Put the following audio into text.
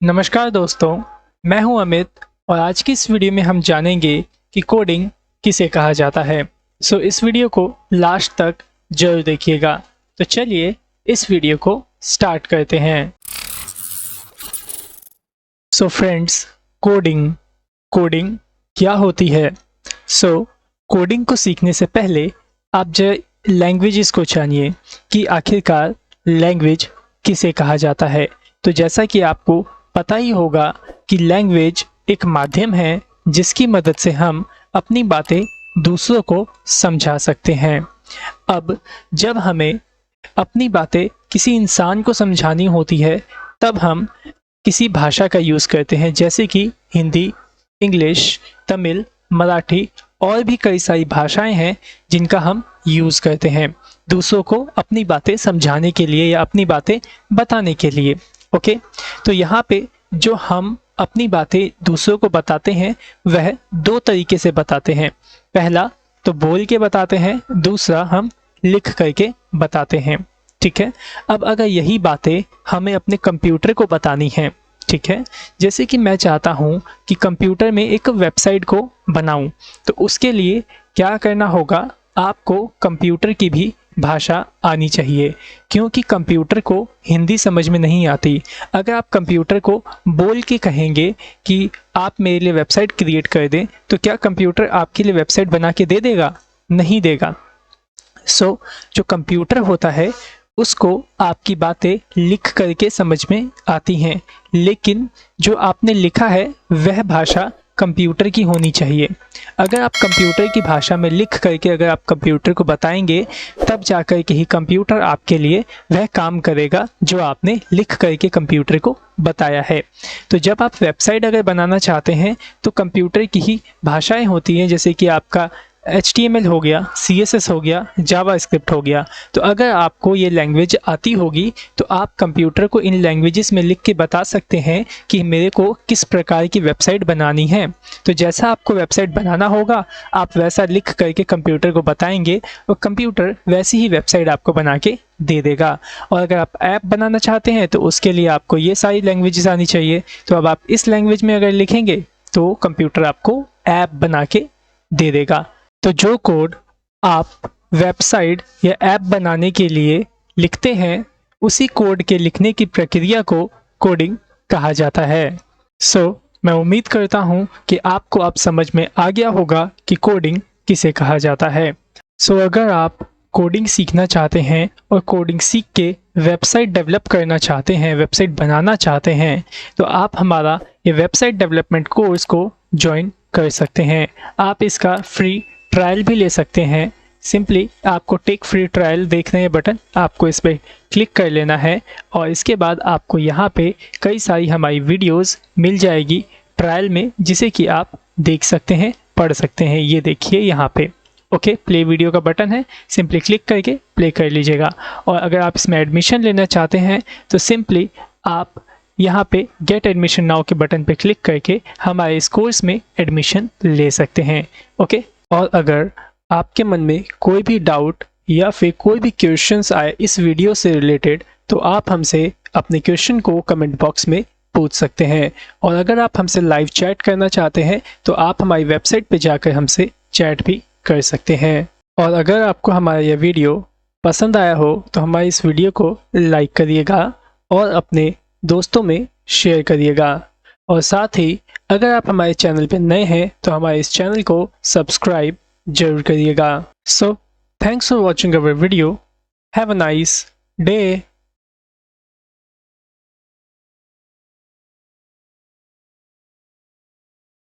नमस्कार दोस्तों, मैं हूं अमित और आज की इस वीडियो में हम जानेंगे कि कोडिंग किसे कहा जाता है। इस वीडियो को लास्ट तक जरूर देखिएगा। तो चलिए इस वीडियो को स्टार्ट करते हैं। फ्रेंड्स, कोडिंग कोडिंग क्या होती है? कोडिंग को सीखने से पहले आप जो लैंग्वेजेस को जानिए कि आखिरकार लैंग्वेज किसे कहा जाता है। तो जैसा कि आपको पता ही होगा कि लैंग्वेज एक माध्यम है जिसकी मदद से हम अपनी बातें दूसरों को समझा सकते हैं। अब जब हमें अपनी बातें किसी इंसान को समझानी होती है तब हम किसी भाषा का यूज़ करते हैं, जैसे कि हिंदी, इंग्लिश, तमिल, मराठी और भी कई सारी भाषाएं हैं जिनका हम यूज़ करते हैं दूसरों को अपनी बातें समझाने के लिए या अपनी बातें बताने के लिए। ओके, तो यहाँ पे जो हम अपनी बातें दूसरों को बताते हैं वह दो तरीके से बताते हैं। पहला तो बोल के बताते हैं, दूसरा हम लिख करके बताते हैं। ठीक है, अब अगर यही बातें हमें अपने कंप्यूटर को बतानी है, ठीक है, जैसे कि मैं चाहता हूँ कि कंप्यूटर में एक वेबसाइट को बनाऊँ, तो उसके लिए क्या करना होगा, आपको कंप्यूटर की भी भाषा आनी चाहिए, क्योंकि कंप्यूटर को हिंदी समझ में नहीं आती। अगर आप कंप्यूटर को बोल के कहेंगे कि आप मेरे लिए वेबसाइट क्रिएट कर दें, तो क्या कंप्यूटर आपके लिए वेबसाइट बना के दे देगा? नहीं देगा। जो कंप्यूटर होता है उसको आपकी बातें लिख करके समझ में आती हैं, लेकिन जो आपने लिखा है वह भाषा कंप्यूटर की होनी चाहिए। अगर आप कंप्यूटर की भाषा में लिख करके अगर आप कंप्यूटर को बताएंगे तब जाकर के ही कंप्यूटर आपके लिए वह काम करेगा जो आपने लिख करके कंप्यूटर को बताया है। तो जब आप वेबसाइट अगर बनाना चाहते हैं तो कंप्यूटर की ही भाषाएं होती हैं, जैसे कि आपका HTML हो गया, CSS हो गया, जावास्क्रिप्ट हो गया। तो अगर आपको ये लैंग्वेज आती होगी तो आप कंप्यूटर को इन लैंग्वेजेस में लिख के बता सकते हैं कि मेरे को किस प्रकार की वेबसाइट बनानी है। तो जैसा आपको वेबसाइट बनाना होगा आप वैसा लिख करके कंप्यूटर को बताएंगे और कंप्यूटर वैसी ही वेबसाइट आपको बना के दे देगा। और अगर आप ऐप बनाना चाहते हैं तो उसके लिए आपको ये सारी लैंग्वेजेस आनी चाहिए। तो अब आप इस लैंग्वेज में अगर लिखेंगे तो कंप्यूटर आपको ऐप बना के दे देगा। तो जो कोड आप वेबसाइट या ऐप बनाने के लिए लिखते हैं उसी कोड के लिखने की प्रक्रिया को कोडिंग कहा जाता है। मैं उम्मीद करता हूं कि आपको अब समझ में आ गया होगा कि कोडिंग किसे कहा जाता है। अगर आप कोडिंग सीखना चाहते हैं और कोडिंग सीख के वेबसाइट डेवलप करना चाहते हैं, वेबसाइट बनाना चाहते हैं, तो आप हमारा ये वेबसाइट डेवलपमेंट कोर्स को ज्वाइन कर सकते हैं। आप इसका फ्री ट्रायल भी ले सकते हैं। सिंपली आपको टेक फ्री ट्रायल देखना है बटन, आपको इस पर क्लिक कर लेना है और इसके बाद आपको यहाँ पे कई सारी हमारी वीडियोस मिल जाएगी ट्रायल में, जिसे कि आप देख सकते हैं, पढ़ सकते हैं। ये देखिए यहाँ पे ओके, प्ले वीडियो का बटन है, सिंपली क्लिक करके प्ले कर लीजिएगा। और अगर आप इसमें एडमिशन लेना चाहते हैं तो सिंपली आप यहाँ पे गेट एडमिशन नाउ के बटन पे क्लिक करके हमारे इस कोर्स में एडमिशन ले सकते हैं। ओके, और अगर आपके मन में कोई भी डाउट या फिर कोई भी क्वेश्चंस आए इस वीडियो से रिलेटेड तो आप हमसे अपने क्वेश्चन को कमेंट बॉक्स में पूछ सकते हैं। और अगर आप हमसे लाइव चैट करना चाहते हैं तो आप हमारी वेबसाइट पे जाकर हमसे चैट भी कर सकते हैं। और अगर आपको हमारा यह वीडियो पसंद आया हो तो हमारी इस वीडियो को लाइक करिएगा और अपने दोस्तों में शेयर करिएगा। और साथ ही अगर आप हमारे चैनल पर नए हैं तो हमारे इस चैनल को सब्सक्राइब जरूर करिएगा। Thanks for watching our video. Have a nice day.